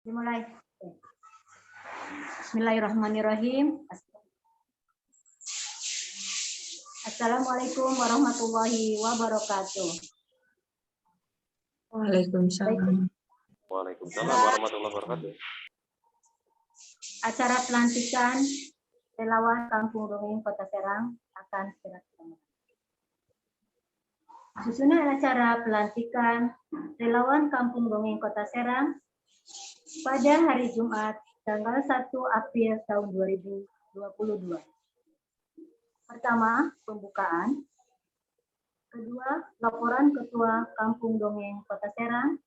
Dimulai. Bismillahirrahmanirrahim. Assalamualaikum warahmatullahi wabarakatuh. Waalaikumsalam. Waalaikumsalam warahmatullahi wabarakatuh. Acara pelantikan relawan Kampung Dongeng Kota Serang akan segera dimulai. Susunan acara pelantikan relawan Kampung Dongeng Kota Serang pada hari Jumat tanggal 1 April tahun 2022. Pertama, pembukaan. Kedua, laporan Ketua Kampung Dongeng Kota Serang.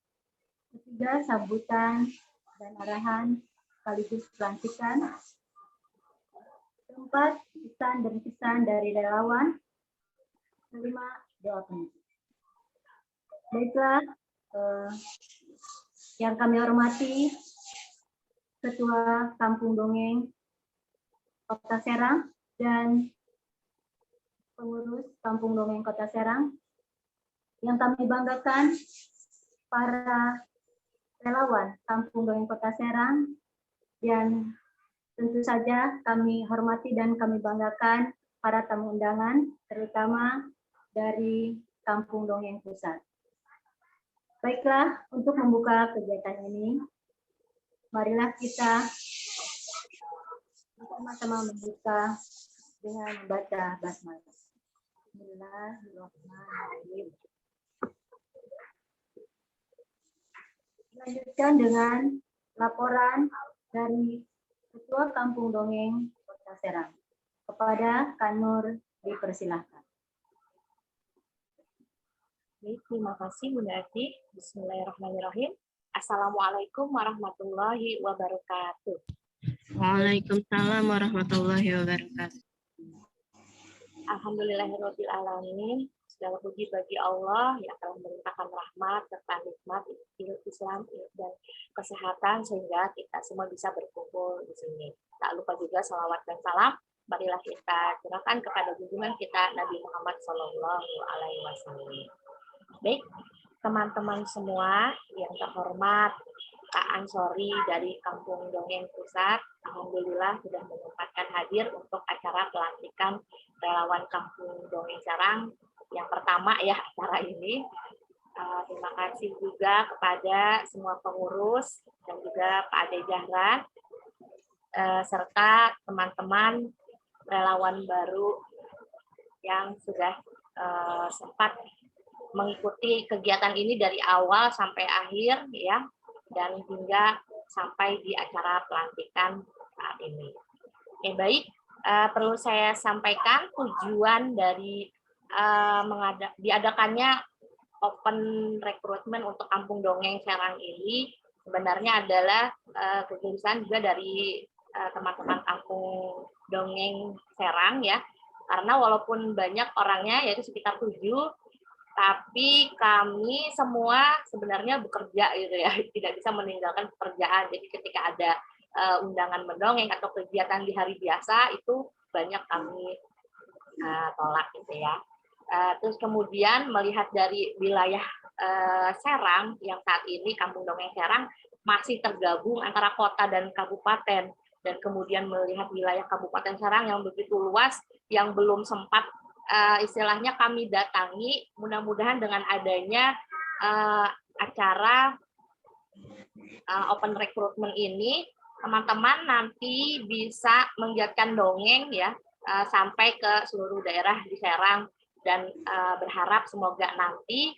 Ketiga, sambutan dan arahan sekaligus pelantikan. Keempat, pesan dan pesan dari relawan. Kelima, doa penutup. Baiklah, yang kami hormati Ketua Kampung Dongeng Kota Serang dan pengurus Kampung Dongeng Kota Serang, yang kami banggakan para relawan Kampung Dongeng Kota Serang, dan tentu saja kami hormati dan kami banggakan para tamu undangan, terutama dari Kampung Dongeng Pusat. Baiklah, untuk membuka kegiatan ini, marilah kita sama-sama membuka dengan membaca basmalah. Bismillahirrahmanirrahim. Lanjutkan dengan laporan dari Ketua Kampung Dongeng Kota Serang. Kepada Kanur dipersilahkan. Baik, terima kasih Bunda Ati. Bismillahirrahmanirrahim. Assalamualaikum warahmatullahi wabarakatuh. Waalaikumsalam warahmatullahi wabarakatuh. Alhamdulillahirabbil alamin. Segala puji bagi Allah yang telah memerintahkan rahmat serta nikmat Islam dan kesehatan sehingga kita semua bisa berkumpul di sini. Tak lupa juga salawat dan salam marilah kita curahkan kepada junjungan kita Nabi Muhammad SAW. Baik, teman-teman semua yang terhormat, Kak Ansori dari Kampung Dongeng Pusat, alhamdulillah sudah menyempatkan hadir untuk acara pelantikan relawan Kampung Dongeng Serang yang pertama ya acara ini. Terima kasih juga kepada semua pengurus dan juga Pak Ade Zahra serta teman-teman relawan baru yang sudah sempat mengikuti kegiatan ini dari awal sampai akhir ya, dan hingga sampai di acara pelantikan saat ini. Oke, baik, perlu saya sampaikan tujuan dari diadakannya open recruitment untuk Kampung Dongeng Serang ini sebenarnya adalah kegelisahan juga dari teman-teman Kampung Dongeng Serang ya, karena walaupun banyak orangnya yaitu sekitar 7, tapi kami semua sebenarnya bekerja gitu ya, tidak bisa meninggalkan pekerjaan. Jadi ketika ada undangan mendongeng atau kegiatan di hari biasa itu banyak kami tolak gitu ya. Terus kemudian melihat dari wilayah Serang yang saat ini Kampung Dongeng Serang masih tergabung antara kota dan kabupaten, dan kemudian melihat wilayah Kabupaten Serang yang begitu luas yang belum sempat istilahnya kami datangi, mudah-mudahan dengan adanya acara open recruitment ini, teman-teman nanti bisa menggiatkan dongeng ya sampai ke seluruh daerah di Serang, dan berharap semoga nanti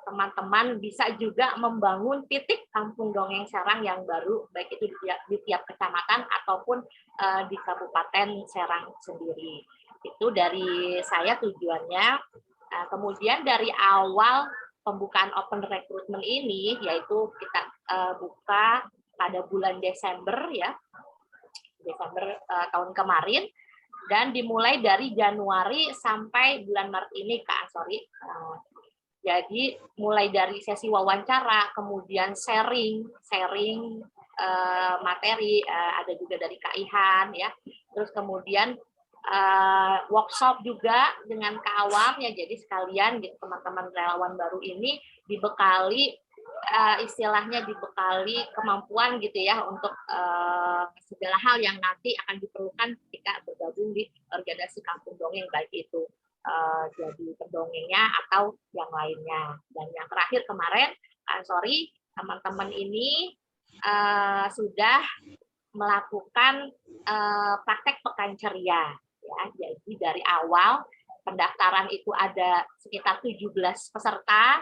teman-teman bisa juga membangun titik Kampung Dongeng Serang yang baru, baik itu di tiap kecamatan ataupun di Kabupaten Serang sendiri. Itu dari saya tujuannya. Kemudian dari awal pembukaan open recruitment ini, yaitu kita buka pada bulan Desember ya, Desember tahun kemarin, dan dimulai dari Januari sampai bulan Maret ini, Kak Ansori. Jadi mulai dari sesi wawancara, kemudian sharing materi, ada juga dari Kak Ihan ya, terus kemudian workshop juga dengan Kak Awam ya, jadi sekalian gitu teman-teman relawan baru ini dibekali istilahnya dibekali kemampuan gitu ya untuk segala hal yang nanti akan diperlukan ketika bergabung di organisasi Kampung Dongeng, baik itu jadi pendongengnya atau yang lainnya. Dan yang terakhir kemarin, sorry, teman-teman ini sudah melakukan praktek pekan ceria. Ya, jadi dari awal pendaftaran itu ada sekitar 17 peserta,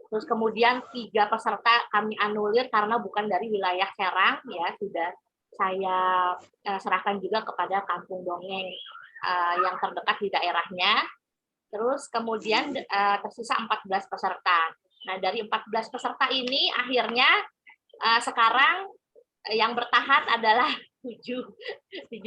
terus kemudian 3 peserta kami anulir karena bukan dari wilayah Serang, ya sudah saya serahkan juga kepada Kampung Dongeng yang terdekat di daerahnya. Terus kemudian tersisa 14 peserta. Nah, dari 14 peserta ini akhirnya sekarang yang bertahan adalah 7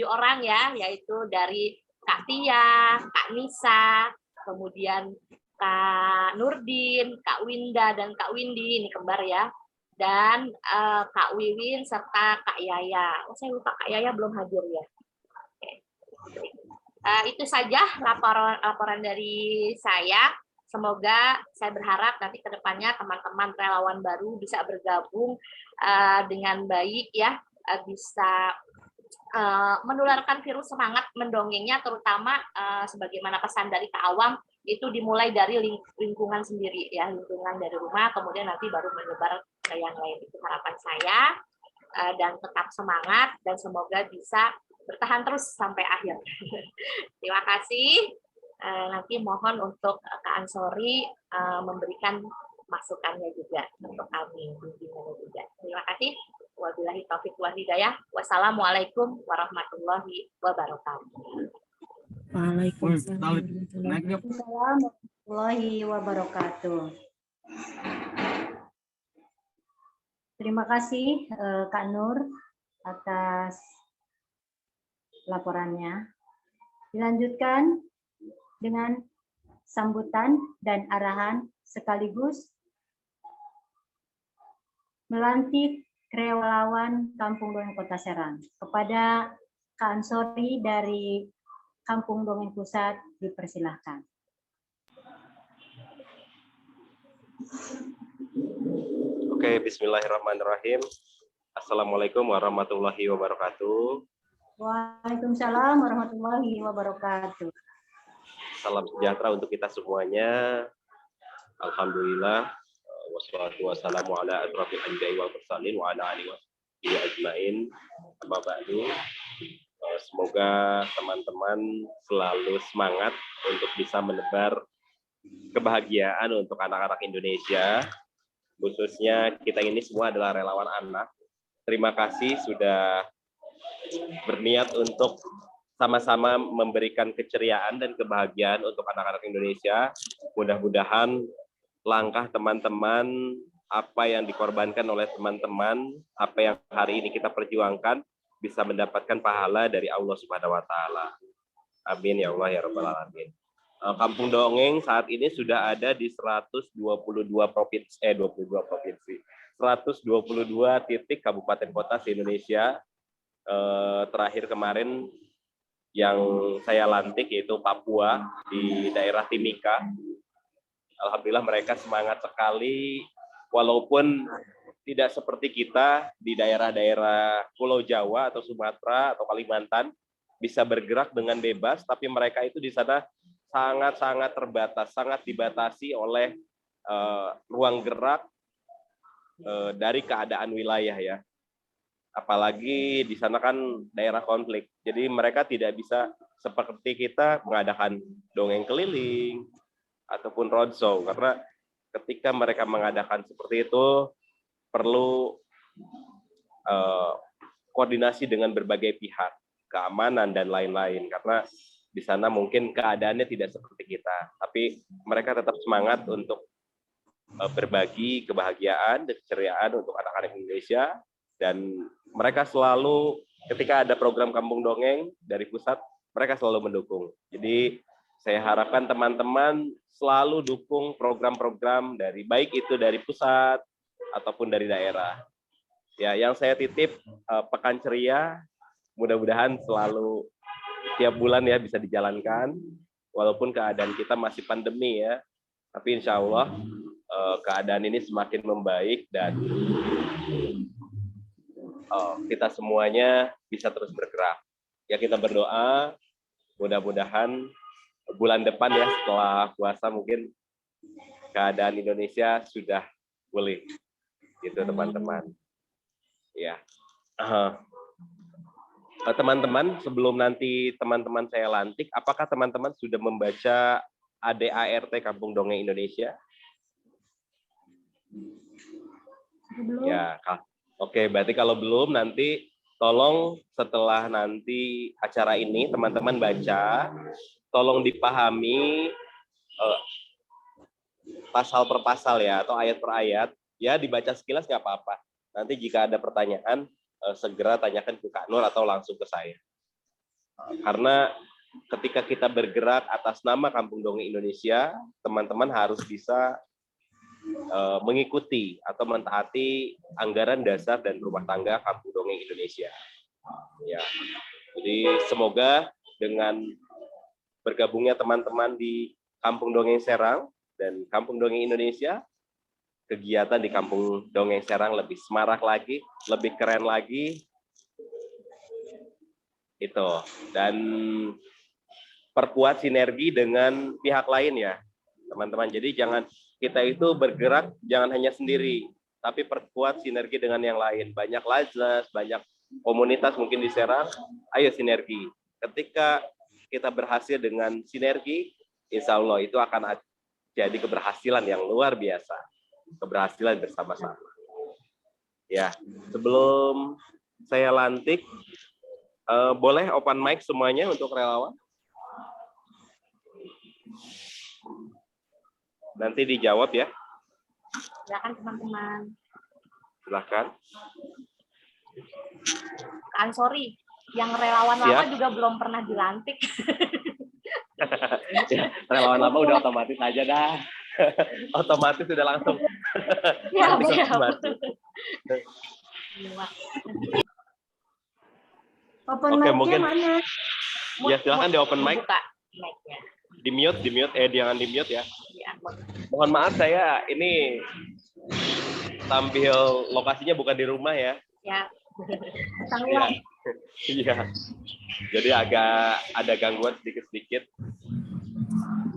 orang ya, yaitu dari Kak Tia, Kak Nisa, kemudian Kak Nurdin, Kak Winda, dan Kak Windy, ini kembar ya, dan Kak Wiwin serta Kak Yaya. Oh, saya lupa Kak Yaya belum hadir ya. Oke. Itu saja laporan dari saya. Semoga saya berharap nanti ke depannya teman-teman relawan baru bisa bergabung dengan baik ya, bisa menularkan virus semangat mendongengnya, terutama sebagaimana pesan dari Kak Awam, itu dimulai dari lingkungan sendiri ya, lingkungan dari rumah, kemudian nanti baru menyebar ke yang lain. Itu harapan saya, dan tetap semangat dan semoga bisa bertahan terus sampai akhir. Terima kasih. Nanti mohon untuk Kak Ansori memberikan masukannya juga untuk kami, bimbingannya juga. Terima kasih. Wabillahi taufiq wal hidayah. Wassalamualaikum warahmatullahi wabarakatuh. Waalaikumsalam. Warahmatullahi wabarakatuh. Terima kasih Kak Nur atas laporannya. Dilanjutkan dengan sambutan dan arahan sekaligus melantik relawan Kampung Dongeng Kota Serang. Kepada Kak Ansori dari Kampung Dongeng Pusat dipersilahkan. Oke, bismillahirrahmanirrahim. Assalamualaikum warahmatullahi wabarakatuh. Waalaikumsalam warahmatullahi wabarakatuh. Salam sejahtera untuk kita semuanya. Alhamdulillah. Wassalatu wassalamu ala asrofil anbiya'i wal mursalin wa ala alihi wa ajmain. Amma ba'du. Semoga teman-teman selalu semangat untuk bisa menebar kebahagiaan untuk anak-anak Indonesia. Khususnya kita ini semua adalah relawan anak. Terima kasih sudah berniat untuk sama-sama memberikan keceriaan dan kebahagiaan untuk anak-anak Indonesia. Mudah-mudahan langkah teman-teman, apa yang dikorbankan oleh teman-teman, apa yang hari ini kita perjuangkan, bisa mendapatkan pahala dari Allah Subhanahu wa Ta'ala. Amin ya Allah ya Rabbal Alamin. Kampung Dongeng saat ini sudah ada di 122 provinsi, 122 titik kabupaten kota se-Indonesia. Terakhir kemarin yang saya lantik yaitu Papua di daerah Timika. Alhamdulillah mereka semangat sekali, walaupun tidak seperti kita di daerah-daerah Pulau Jawa atau Sumatera atau Kalimantan bisa bergerak dengan bebas, tapi mereka itu di sana sangat-sangat terbatas, sangat dibatasi oleh ruang gerak dari keadaan wilayah ya. Apalagi di sana kan daerah konflik, jadi mereka tidak bisa seperti kita mengadakan dongeng keliling ataupun roadshow, karena ketika mereka mengadakan seperti itu perlu koordinasi dengan berbagai pihak, keamanan dan lain-lain, karena di sana mungkin keadaannya tidak seperti kita, tapi mereka tetap semangat untuk berbagi kebahagiaan dan keceriaan untuk anak-anak Indonesia. Dan mereka selalu ketika ada program Kampung Dongeng dari pusat, mereka selalu mendukung. Jadi saya harapkan teman-teman selalu dukung program-program dari baik itu dari pusat ataupun dari daerah. Ya, yang saya titip pekan ceria, mudah-mudahan selalu tiap bulan ya bisa dijalankan, walaupun keadaan kita masih pandemi ya. Tapi insya Allah keadaan ini semakin membaik dan kita semuanya bisa terus bergerak. Ya kita berdoa mudah-mudahan bulan depan ya setelah puasa mungkin keadaan Indonesia sudah pulih gitu teman-teman. Ya. Teman-teman, sebelum nanti teman-teman saya lantik, apakah teman-teman sudah membaca ADART Kampung Dongeng Indonesia? Belum. Ya, oke, berarti kalau belum nanti tolong setelah nanti acara ini teman-teman baca, tolong dipahami pasal per pasal ya atau ayat per ayat, ya dibaca sekilas nggak apa-apa. Nanti jika ada pertanyaan segera tanyakan ke Kak Nur atau langsung ke saya. Karena ketika kita bergerak atas nama Kampung Dongeng Indonesia, teman-teman harus bisa mengikuti atau mentaati anggaran dasar dan rumah tangga Kampung Dongeng Indonesia. Ya, jadi semoga dengan bergabungnya teman-teman di Kampung Dongeng Serang dan Kampung Dongeng Indonesia, kegiatan di Kampung Dongeng Serang lebih semarak lagi, lebih keren lagi, itu, dan perkuat sinergi dengan pihak lain ya, teman-teman. Jadi jangan kita itu bergerak jangan hanya sendiri, tapi perkuat sinergi dengan yang lain. Banyak lajnas, banyak komunitas mungkin di Serang, ayo sinergi. Ketika kita berhasil dengan sinergi, insya Allah itu akan jadi keberhasilan yang luar biasa. Keberhasilan bersama-sama. Ya, sebelum saya lantik, boleh open mic semuanya untuk relawan? Nanti dijawab ya. Silakan teman-teman. Silakan. Sorry, yang relawan Siap. lama juga belum pernah dilantik. Ya, relawan lama udah otomatis aja dah. Otomatis sudah langsung. Ya, siap. Open Oke, mic-nya mungkin- mana? Ya, silakan di open mic. Buka mic-nya. Di mute, jangan di mute ya. Ya. Mohon maaf saya ini sambil lokasinya bukan di rumah ya. Ya. Iya. Iya. Jadi agak ada gangguan sedikit-sedikit.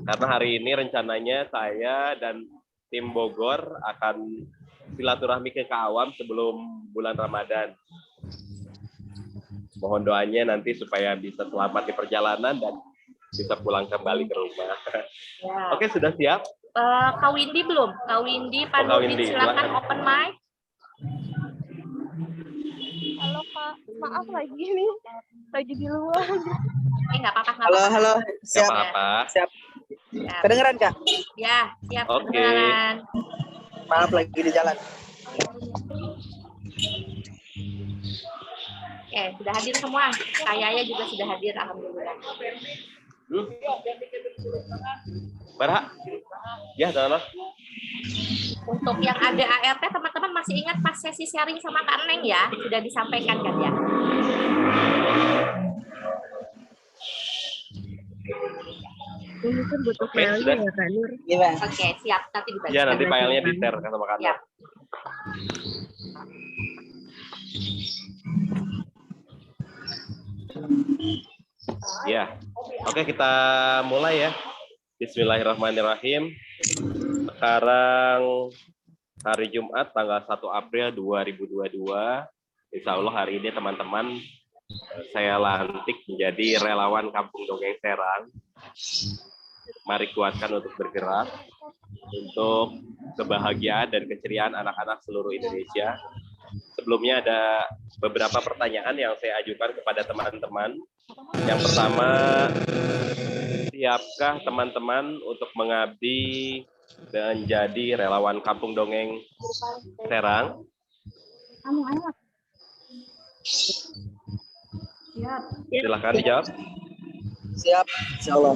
Karena hari ini rencananya saya dan tim Bogor akan silaturahmi ke Kaawam sebelum bulan Ramadan. Mohon doanya nanti supaya bisa selamat di perjalanan dan bisa pulang kembali ke rumah. Ya. Oke, sudah siap? Kak Windy belum? Kak Windy, Pak Kak Nurdin, Windy, silakan silakan. open mic. Halo Kak, maaf lagi nih, lagi di luar. Nggak apa-apa. nggak Halo, apa-apa. halo. Nggak Siap, apa-apa. siap. Siap. Kedengeran, Kak? Ya, siap. Oke. Kedengaran. Maaf lagi di jalan. Oke, sudah hadir semua. Kayaknya juga sudah hadir, alhamdulillah. Barha? Ya, Dana. Untuk yang ada ART, teman-teman masih ingat pas sesi sharing sama Kak Neng ya? Sudah disampaikan kan ya? Ini kan butuh Oke, filenya sudah. ya Kak Nur. Gimana? Oke, siap. Nanti dibaca. Ya, nanti filenya di-share sama Kak Ya. Nur. Ya. Oke, kita mulai ya. Bismillahirrahmanirrahim. Sekarang hari Jumat tanggal 1 April 2022. Insya Allah hari ini teman-teman saya lantik menjadi relawan Kampung Dongeng Serang. Mari kuatkan untuk bergerak untuk kebahagiaan dan keceriaan anak-anak seluruh Indonesia. Sebelumnya ada beberapa pertanyaan yang saya ajukan kepada teman-teman. Yang pertama, siapkah teman-teman untuk mengabdi dan jadi relawan Kampung Dongeng Serang? Ayo. Siap. Silahkan dijawab. Siap, insya Allah.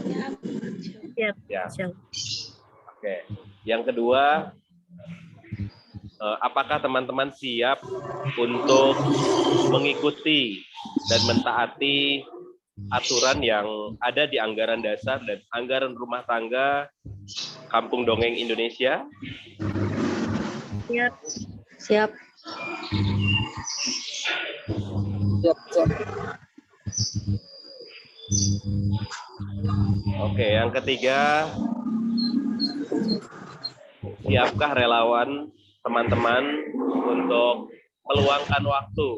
Siap. Ya. Siap. Oke. Yang kedua, apakah teman-teman siap untuk mengikuti dan mentaati aturan yang ada di anggaran dasar dan anggaran rumah tangga Kampung Dongeng Indonesia? Siap. Siap. Siap, siap. Oke, yang ketiga, siapkah relawan teman-teman untuk meluangkan waktu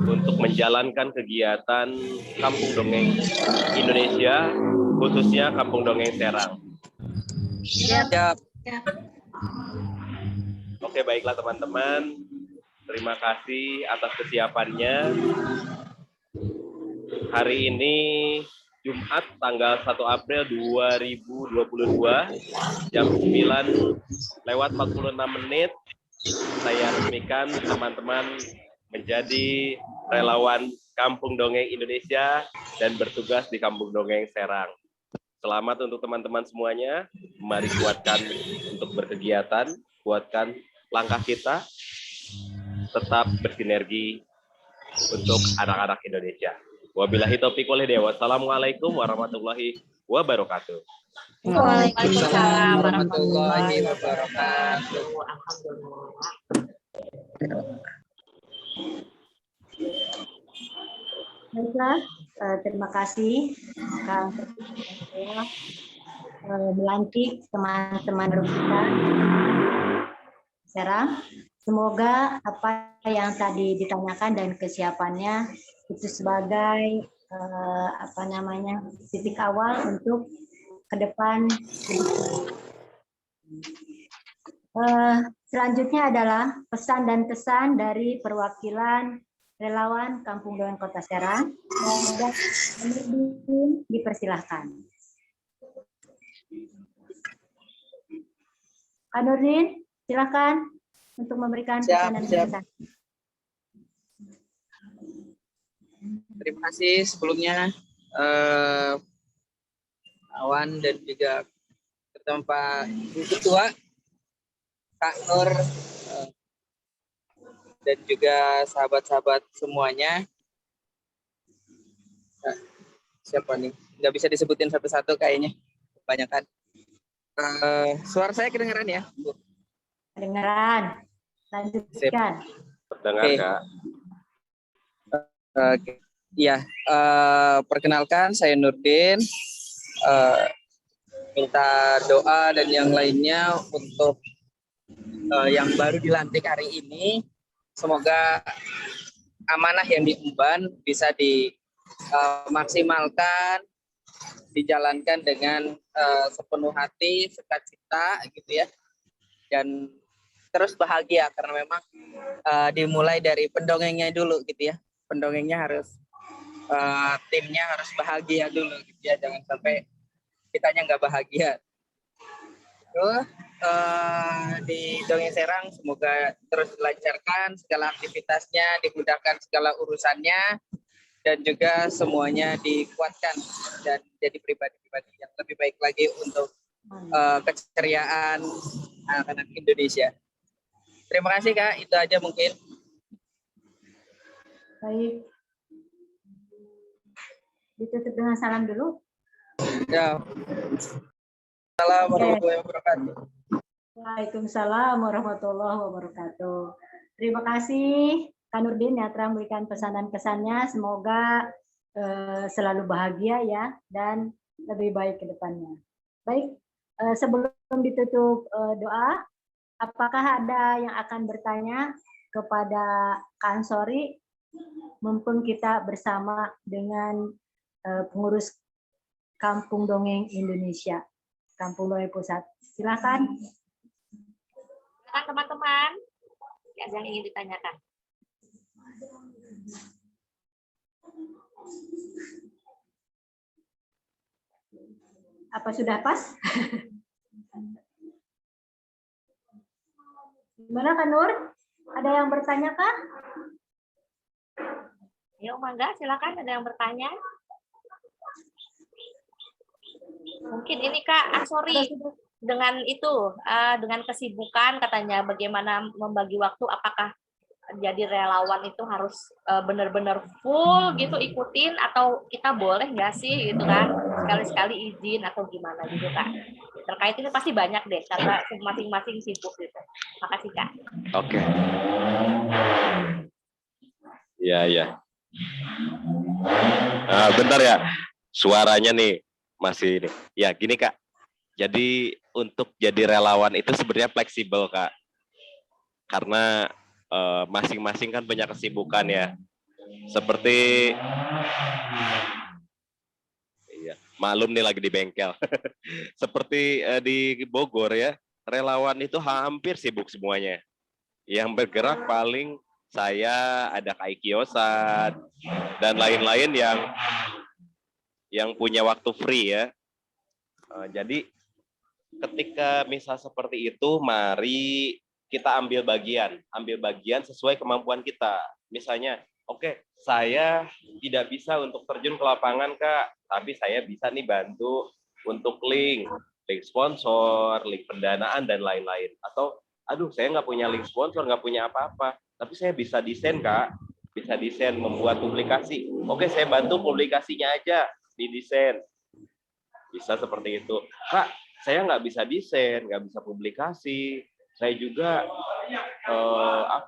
untuk menjalankan kegiatan Kampung Dongeng Indonesia, khususnya Kampung Dongeng Serang? Siap. Oke, baiklah teman-teman. Terima kasih atas kesiapannya. Hari ini Jumat tanggal 1 April 2022 jam 9:46. Saya resmikan teman-teman menjadi relawan Kampung Dongeng Indonesia dan bertugas di Kampung Dongeng Serang. Selamat untuk teman-teman semuanya. Mari kuatkan untuk berkegiatan, kuatkan langkah kita, tetap bersinergi untuk anak-anak Indonesia. Wabillahi taufiq wal hidayah. Wassalamualaikum warahmatullahi wabarakatuh. Waalaikumsalam warahmatullahi wabarakatuh. Alhamdulillah. Baiklah, terima kasih Kang Ketua, melantik teman-teman kita Serang. Semoga apa yang tadi ditanyakan dan kesiapannya itu sebagai titik awal untuk ke depan. Selanjutnya adalah pesan dan kesan dari perwakilan relawan Kampung Dongeng Kota Serang. Dipersilahkan. Pak Nurdin, silakan untuk memberikan pesan dan kesan. Terima kasih sebelumnya Awan dan juga ketemu Pak Ibu Ketua, Kak Nur, dan juga sahabat-sahabat semuanya. Nah, siapa nih? Nggak bisa disebutin satu-satu kayaknya, kebanyakan. Suara saya kedengaran ya, Bu? Kedengaran. Lanjutkan. Terdengar, Kak. Oke. Iya, perkenalkan saya Nurdin. Minta doa dan yang lainnya untuk yang baru dilantik hari ini. Semoga amanah yang diemban bisa dimaksimalkan, dijalankan dengan sepenuh hati, sukacita gitu ya. Dan terus bahagia karena memang dimulai dari pendongengnya dulu gitu ya. Pendongengnya harus timnya harus bahagia dulu gitu ya, jangan sampai kitanya nggak bahagia. Terus di Dongeng Serang semoga terus dilancarkan segala aktivitasnya, dimudahkan segala urusannya, dan juga semuanya dikuatkan dan jadi pribadi-pribadi yang lebih baik lagi untuk keceriaan anak-anak Indonesia. Terima kasih Kak, itu aja mungkin. Baik. Ditutup dengan salam dulu. Ya. Assalamualaikum warahmatullahi wabarakatuh. Waalaikumsalam warahmatullahi wabarakatuh. Terima kasih Kak Nurdin yang telah memberikan pesan dan kesannya. Semoga selalu bahagia ya dan lebih baik ke depannya. Baik, sebelum ditutup doa, apakah ada yang akan bertanya kepada Kak Ansori? Mumpung kita bersama dengan pengurus Kampung Dongeng Indonesia, Kampung Dongeng Pusat. Silakan. Silakan teman-teman. Ada yang ingin ditanyakan? Apa sudah pas? Gimana Kak Nur? Ada yang bertanya kah? Yuk, mangga, silakan ada yang bertanya. Mungkin ini Kak Ansori dengan itu, dengan kesibukan katanya bagaimana membagi waktu, apakah jadi relawan itu harus benar-benar full gitu ikutin atau kita boleh nggak sih gitu kan sekali-sekali izin atau gimana gitu Kak. Terkait itu pasti banyak deh karena masing-masing sibuk gitu. Makasih Kak. Oke. Ya, ya. Bentar ya. Suaranya nih masih ini. Ya, gini Kak. Jadi untuk jadi relawan itu sebenarnya fleksibel Kak. Karena masing-masing kan punya kesibukan ya. Seperti iya, maklum nih lagi di bengkel. Seperti di Bogor ya, relawan itu hampir sibuk semuanya. Yang bergerak paling saya, ada Kak Ikiosan dan lain-lain yang punya waktu free ya. Jadi ketika misal seperti itu, mari kita ambil bagian sesuai kemampuan kita. Misalnya, oke, saya tidak bisa untuk terjun ke lapangan Kak, tapi saya bisa nih bantu untuk link sponsor, link pendanaan dan lain-lain. Atau, aduh saya nggak punya link sponsor, nggak punya apa-apa, tapi saya bisa desain Kak, bisa desain membuat publikasi. Oke, saya bantu publikasinya aja didesain. Bisa seperti itu. Kak, saya nggak bisa desain, nggak bisa publikasi. Saya juga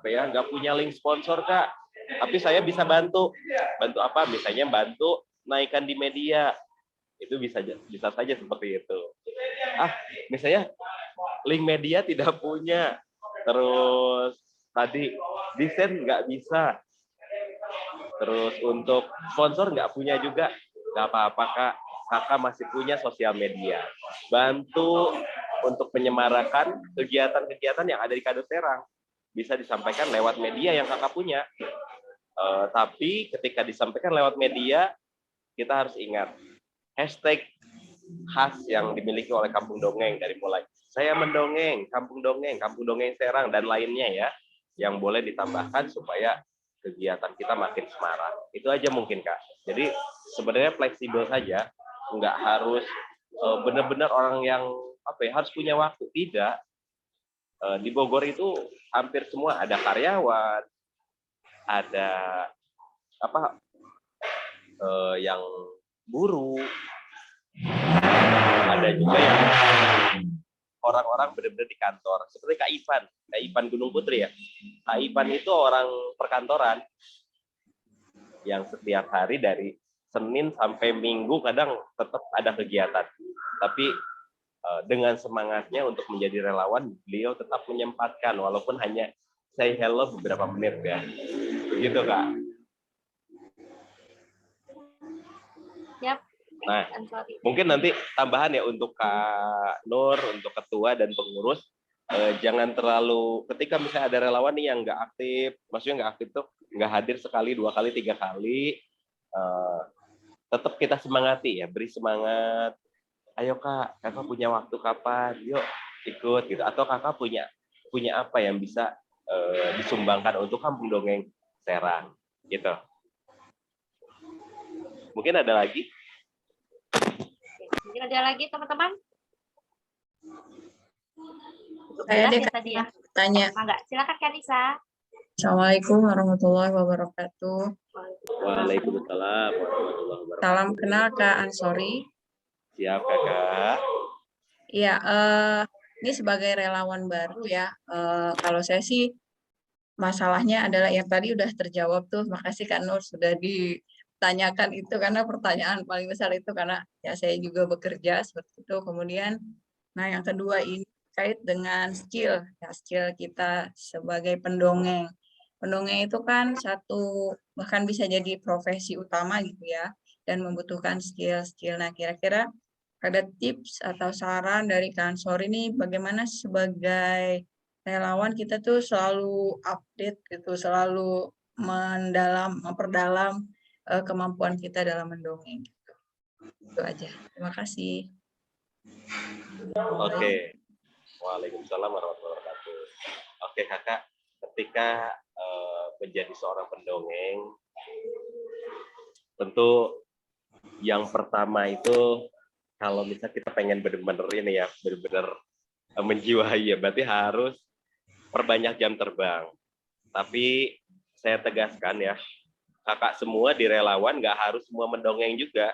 nggak punya link sponsor Kak. Tapi saya bisa bantu apa? Misalnya bantu naikkan di media. Itu bisa saja seperti itu. Misalnya link media tidak punya. Terus tadi desain nggak bisa. Terus untuk sponsor nggak punya juga. Nggak apa-apa Kak. Kakak masih punya sosial media. Bantu untuk menyemarakan kegiatan-kegiatan yang ada di Kado Serang. Bisa disampaikan lewat media yang kakak punya. Tapi ketika disampaikan lewat media, kita harus ingat hashtag khas yang dimiliki oleh Kampung Dongeng dari mulai saya mendongeng, Kampung Dongeng Serang, dan lainnya ya, yang boleh ditambahkan supaya kegiatan kita makin semarak. Itu aja mungkin Kak. Jadi sebenarnya fleksibel saja, nggak harus benar-benar orang yang harus punya waktu. Tidak. Di Bogor itu hampir semua ada karyawan, ada yang buruh, ada juga yang orang-orang benar-benar di kantor. Seperti Kak Ivan Gunung Putri ya. Kak Ivan itu orang perkantoran yang setiap hari dari Senin sampai Minggu kadang tetap ada kegiatan. Tapi dengan semangatnya untuk menjadi relawan, beliau tetap menyempatkan walaupun hanya say hello beberapa menit ya. Begitu Kak. Yap. Nah, mungkin nanti tambahan ya untuk Kak Nur, untuk ketua dan pengurus, jangan terlalu, ketika misalnya ada relawan nih yang nggak aktif, maksudnya nggak aktif tuh nggak hadir sekali, 2 kali, 3 kali, tetap kita semangati ya, beri semangat. Ayo Kak, kakak punya waktu kapan? Yuk ikut gitu. Atau kakak punya apa yang bisa disumbangkan untuk Kampung Dongeng Serang gitu. Mungkin ada lagi? Mungkin ada lagi teman-teman? Saya deh Tadi ya. tanya. Enggak, silakan Kak Nisa. Assalamualaikum warahmatullahi wabarakatuh. Waalaikumsalam warahmatullahi wabarakatuh. Salam kenal Kak Ansori. Siap Kakak. Iya, ini sebagai relawan baru ya. Kalau saya sih masalahnya adalah yang tadi udah terjawab tuh. Makasih Kak Nur sudah ditanyakan itu, karena pertanyaan paling besar itu karena ya saya juga bekerja seperti itu. Kemudian, nah yang kedua ini terkait dengan skill, ya skill kita sebagai pendongeng. Pendongeng itu kan bahkan bisa jadi profesi utama gitu ya, dan membutuhkan skill-skill. Nah kira-kira ada tips atau saran dari Kak Ansori ini bagaimana sebagai relawan kita tuh selalu update gitu, selalu memperdalam kemampuan kita dalam mendongeng gitu. Itu aja. Terima kasih. Oke. Waalaikumsalam warahmatullahi wabarakatuh. Oke Kakak, ketika menjadi seorang pendongeng, tentu yang pertama itu kalau misalnya kita pengen benar-benar ini ya, benar-benar menjiwai ya, berarti harus perbanyak jam terbang. Tapi saya tegaskan ya, kakak semua di relawan nggak harus semua mendongeng juga.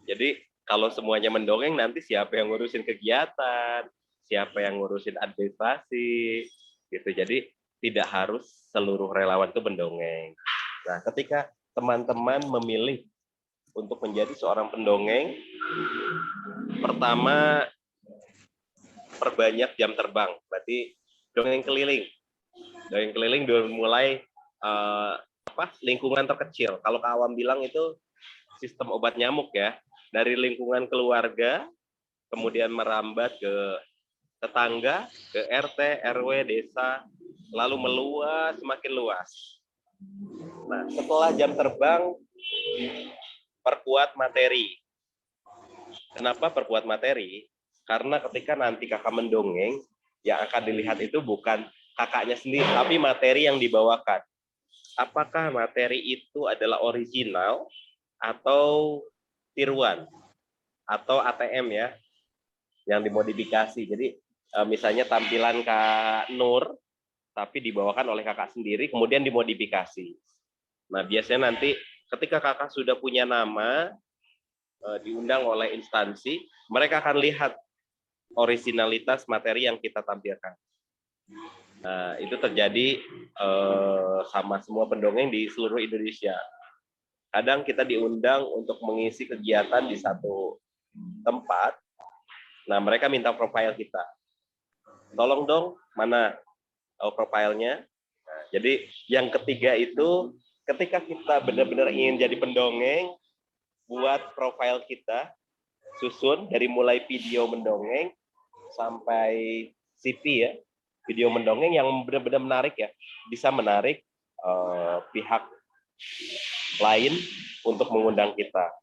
Jadi Kalau semuanya mendongeng, nanti siapa yang ngurusin kegiatan, siapa yang ngurusin administrasi, gitu. Jadi tidak harus seluruh relawan itu mendongeng. Nah, ketika teman-teman memilih untuk menjadi seorang pendongeng, pertama perbanyak jam terbang. Berarti dongeng keliling. Dongeng keliling mulai lingkungan terkecil. Kalau Kak Awam bilang itu sistem obat nyamuk ya. Dari lingkungan keluarga, kemudian merambat ke tetangga, ke RT, RW, desa, lalu meluas, semakin luas. Nah, setelah jam terbang, perkuat materi. Kenapa perkuat materi? Karena ketika nanti kakak mendongeng, yang akan dilihat itu bukan kakaknya sendiri, tapi materi yang dibawakan. Apakah materi itu adalah original atau tiruan atau ATM ya, yang dimodifikasi. Jadi misalnya tampilan Kak Nur, tapi dibawakan oleh kakak sendiri, kemudian dimodifikasi. Nah, biasanya nanti ketika kakak sudah punya nama, diundang oleh instansi, mereka akan lihat originalitas materi yang kita tampilkan. Nah, itu terjadi sama semua pendongeng di seluruh Indonesia. Kadang kita diundang untuk mengisi kegiatan di satu tempat, nah mereka minta profil kita. Tolong dong, mana profilnya? Nah, jadi yang ketiga itu, ketika kita benar-benar ingin jadi pendongeng, buat profil kita, susun dari mulai video mendongeng sampai CV ya, video mendongeng yang benar-benar menarik ya, bisa menarik pihak lain untuk mengundang kita.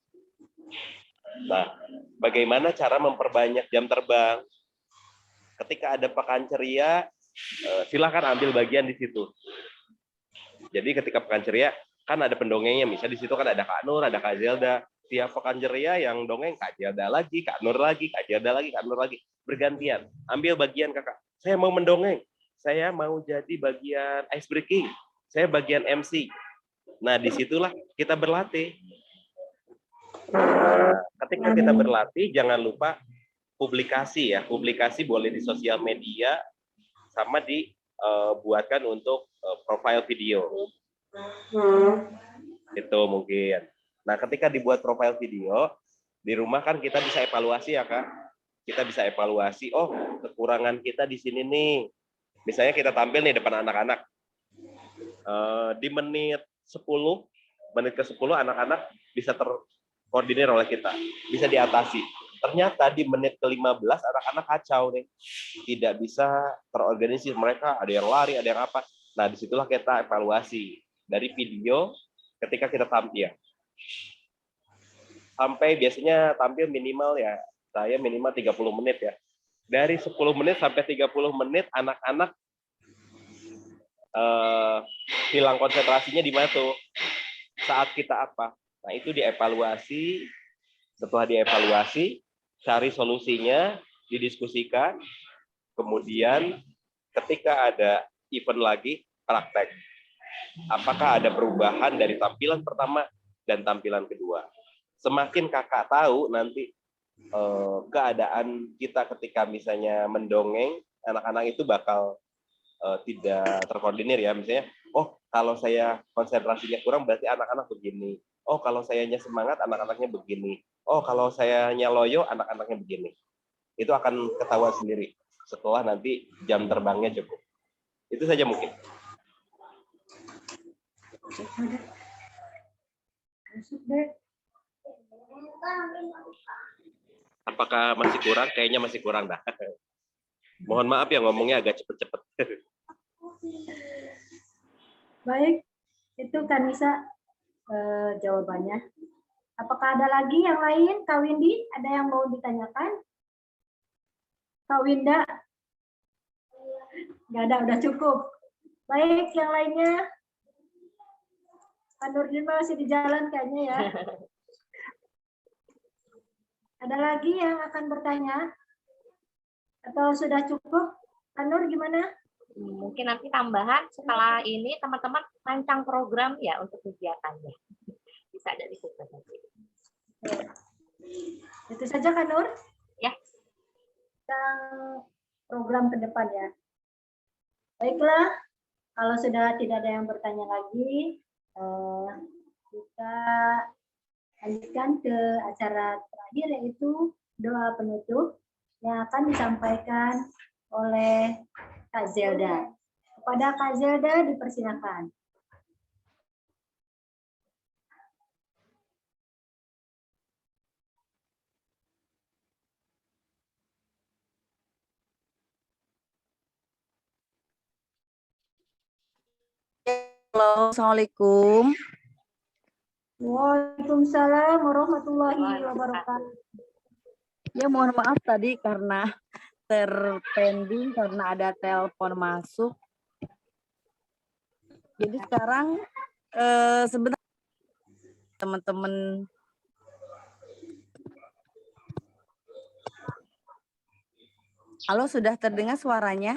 Nah, bagaimana cara memperbanyak jam terbang? Ketika ada pekan ceria, silakan ambil bagian di situ. Jadi ketika pekan ceria, kan ada pendongengnya, misalnya di situ kan ada Kak Nur, ada Kak Zelda. Tiap pekan ceria yang dongeng Kak Zelda lagi, Kak Nur lagi, Kak Zelda lagi, Kak Nur lagi, bergantian. Ambil bagian kakak. Saya mau mendongeng, saya mau jadi bagian ice breaking, saya bagian MC. Nah, disitulah kita berlatih. Nah, ketika kita berlatih, jangan lupa publikasi ya. Publikasi boleh di sosial media, sama dibuatkan untuk profil video. Itu mungkin. Nah, ketika dibuat profil video, di rumah kan kita bisa evaluasi ya, Kak. Kita bisa evaluasi, oh kekurangan kita di sini nih. Misalnya kita tampil nih depan anak-anak. Di menit ke 10 anak-anak bisa terkoordinir oleh kita, bisa diatasi. Ternyata di menit ke-15 anak-anak kacau nih, tidak bisa terorganisir, mereka ada yang lari, ada yang apa. Nah, disitulah kita evaluasi dari video ketika kita tampil. Sampai biasanya tampil minimal ya, saya minimal 30 menit ya. Dari 10 menit sampai 30 menit anak-anak hilang konsentrasinya di mana tuh? Saat kita apa? Nah, itu dievaluasi. Setelah dievaluasi, cari solusinya, didiskusikan. Kemudian ketika ada event lagi, praktek. Apakah ada perubahan dari tampilan pertama dan tampilan kedua? Semakin kakak tahu nanti keadaan kita ketika misalnya mendongeng, anak-anak itu bakal tidak terkoordinir ya. Misalnya, oh kalau saya konsentrasinya kurang berarti anak-anak begini. Oh kalau sayanya semangat anak-anaknya begini. Oh kalau sayanya loyo anak-anaknya begini. Itu akan ketahuan sendiri setelah nanti jam terbangnya cukup. Itu saja mungkin. Apakah masih kurang? Kayaknya masih kurang dah. Mohon maaf ya ngomongnya agak cepet-cepet. Baik, itu Kanisa jawabannya. Apakah ada lagi yang lain? Kak Windy, ada yang mau ditanyakan? Kak Winda? Nggak ada, udah cukup. Baik, yang lainnya? Pak Nurdin masih di jalan kayaknya ya. Ada lagi yang akan bertanya? Atau sudah cukup? Pak Nur gimana? Mungkin nanti tambahan setelah ini teman-teman rancang program ya untuk kegiatannya. Bisa dari situ nanti. Itu saja kan Nur? Ya. Tentang program ke depan ya. Baiklah, kalau sudah tidak ada yang bertanya lagi, kita lanjutkan ke acara terakhir yaitu doa penutup yang akan disampaikan oleh Kak Zelda. Kepada Kak Zelda dipersilakan. Halo, Assalamualaikum. Waalaikumsalam warahmatullahi wabarakatuh. Ya, mohon maaf tadi karena terpending karena ada telepon masuk. Jadi sekarang sebenarnya teman-teman halo, sudah terdengar suaranya?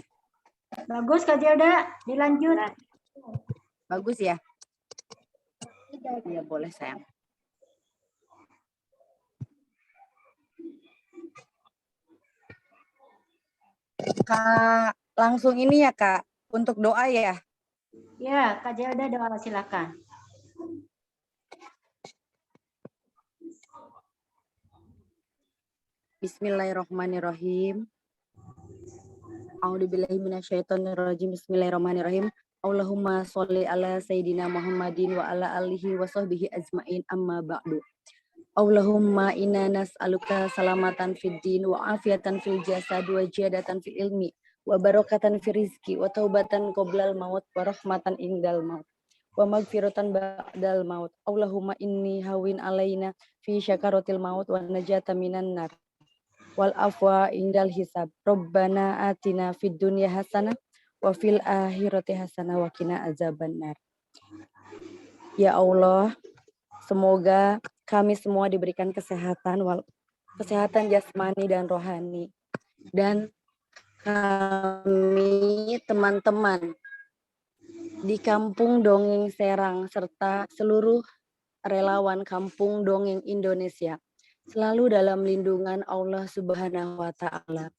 Bagus Kak Zelda, dilanjut. Bagus ya? Ya, boleh sayang. Kak, langsung ini ya Kak, untuk doa ya? Ya, Kak Zelda doa silakan. Bismillahirrahmanirrahim. A'udzubillahi minasyaitonirrajim. Bismillahirrahmanirrahim. Allahumma sholli ala sayyidina Muhammadin wa ala alihi wa sahbihi ajmain, amma ba'du. Allahumma inna nas'aluka salamatan fid din wa afiatan fil jasad wa jadatan fil ilmi wa barakatan fil rizki wa taubatan qoblal maut wa rahmatan indal maut wa magfiratan ba'dal maut. Allahumma inni hawin alaina fi syakaratil maut wa najata minan nar wal afwa indal hisab. Rabbana atina fid dunya hasanah wa fil akhirati hasanah wa qina azabannar. Ya Allah, semoga kami semua diberikan kesehatan jasmani dan rohani, dan kami teman-teman di Kampung Dongeng Serang serta seluruh relawan Kampung Dongeng Indonesia selalu dalam lindungan Allah Subhanahu wa Ta'ala,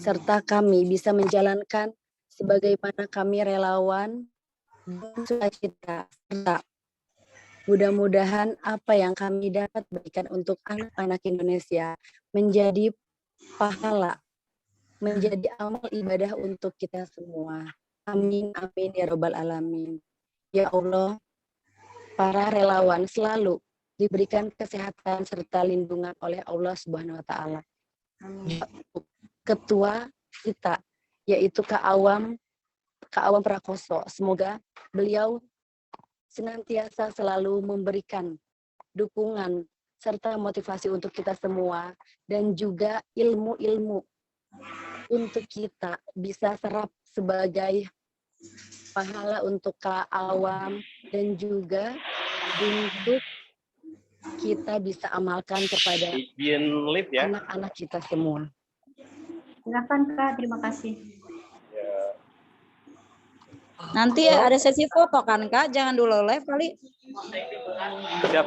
serta kami bisa menjalankan sebagaimana kami relawan dan sukacita, serta mudah-mudahan apa yang kami dapat berikan untuk anak-anak Indonesia menjadi pahala, menjadi amal ibadah untuk kita semua. Amin, amin, ya Rabbal Alamin. Ya Allah, para relawan selalu diberikan kesehatan serta lindungan oleh Allah Subhanahu wa Ta'ala. Ketua kita, yaitu Kak Awam Prakoso, semoga beliau senantiasa selalu memberikan dukungan serta motivasi untuk kita semua, dan juga ilmu-ilmu untuk kita bisa serap sebagai pahala untuk Kak Awam, dan juga untuk kita bisa amalkan kepada anak-anak kita semua. Silakan Kak, terima kasih. Nanti ada sesi foto kan Kak? Jangan dulu live kali. Siap.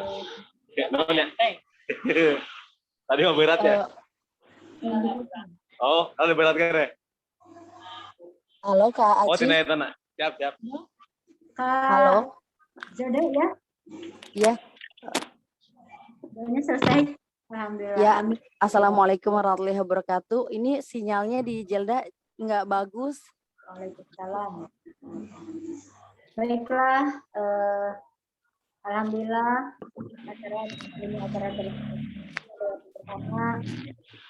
Tadi mau berat ya? Oh, ada berat kan ya? Halo Kak Aci. Oh, tidak ya, siap. Kak Halo. Zelda ya? Ya. Doanya selesai. Alhamdulillah. Ya, Assalamualaikum warahmatullahi wabarakatuh. Ini sinyalnya di Zelda nggak bagus. Waalaikumsalam. Baiklah, alhamdulillah acara ini pertama,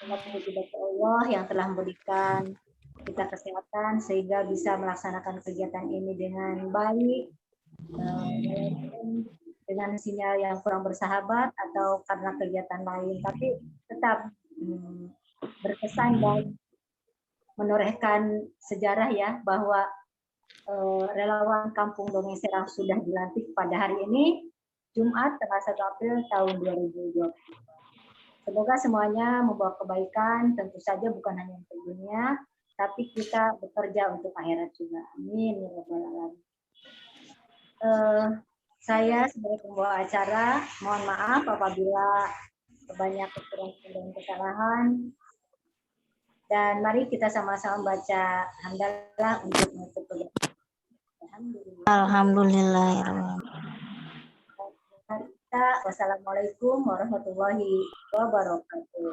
sangat puji bagi Allah yang telah memberikan kita kesehatan sehingga bisa melaksanakan kegiatan ini dengan baik, dengan sinyal yang kurang bersahabat atau karena kegiatan lain, tapi tetap berkesan dan menorehkan sejarah ya, bahwa relawan Kampung Dongeng Serang sudah dilantik pada hari ini, Jumat tanggal 1 April tahun 2020. Semoga semuanya membawa kebaikan, tentu saja bukan hanya untuk dunia, tapi kita bekerja untuk akhirat juga. Amin ya rabbal alamin. Saya sebagai pembawa acara, mohon maaf apabila banyak kekurangan dan kesalahan. Dan mari kita sama-sama baca hamdalah untuk menutup kegiatan. Alhamdulillah. Wassalamualaikum warahmatullahi wabarakatuh.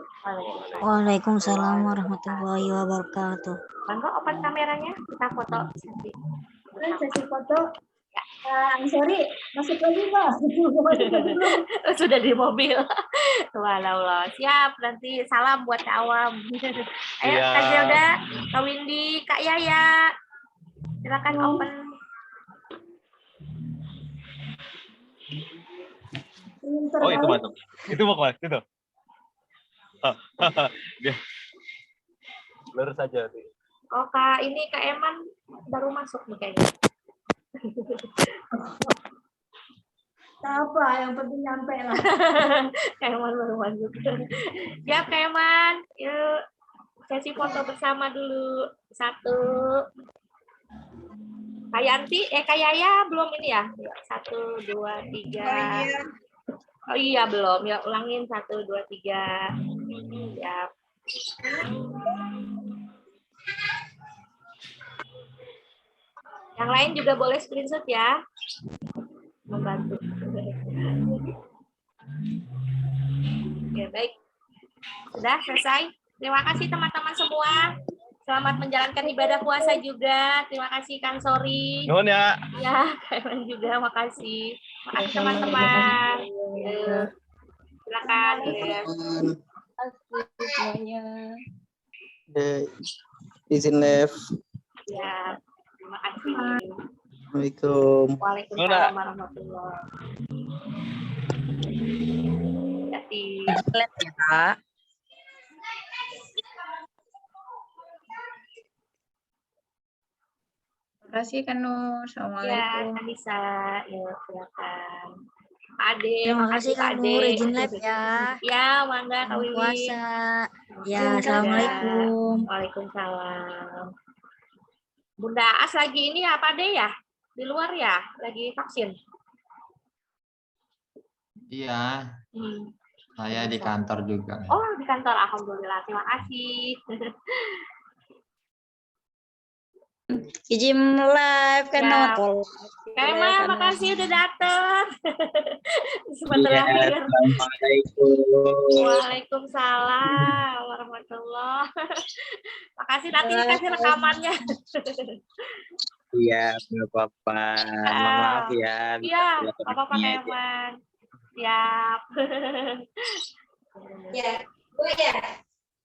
Waalaikumsalam warahmatullahi wabarakatuh. Mangga open kameranya, kita foto. Sesi foto. Sorry, masuk lagi Pak. Sudah di mobil. Walau siap, nanti salam buat Kak Awam. Ayo Kak Zelda, Kak Windy, Kak Yaya. Silakan open. Oh itu mantap. Itu mau kemana? Itu. Dia lurus saja. Oh Kak, ini Kak Eman baru masuk nih kayaknya. Apa yang penting nyampe lah. Kak Eman baru masuk. Siap Kak Eman, yuk sesi foto bersama dulu. 1. Kak Yanti, Kak Yaya belum ini ya? 1, 2, 3. Oh iya belum, ya ulangin 1, 2, 3. Siap. Yang lain juga boleh screenshot ya. Membantu. Oke, baik. Sudah selesai. Terima kasih teman-teman semua. Selamat menjalankan ibadah puasa juga. Terima kasih Kang Sori. Nuhun ya. Ya, kalian juga makasih. Makasih teman-teman. Silakan. Semuanya. Izin live. Ya, terima kasih. Assalamualaikum. Waalaikumsalam warahmatullahi wabarakatuh. Ya, Kak. Terima kasih Kak Nur. Ya, Assalamualaikum. Kak Nisa. Yuk, silakan. Pak Ade, Terima kasih Pak Kak Ade. Nur, izin live ya. Ya, mangga Kak Selamat Wiwi. puasa. Ya, Juga. assalamualaikum. Waalaikumsalam. Bunda As lagi ini ya, Pak Ade ya? Di luar ya? Lagi vaksin? Iya, Hmm. saya di kantor juga. Oh, di kantor. Alhamdulillah. Terima kasih. Izin live Kak Ya. Nur. Kak Emma, makasih udah datang. Sebentar Iya, lagi. Assalamualaikum. Waalaikumsalam warahmatullahi. Makasih nanti dikasih rekamannya. Iya, nggak apa-apa. Mohon maaf ya. Iya, apa-apa Kak Eman. Siap. Ya, Bu ya.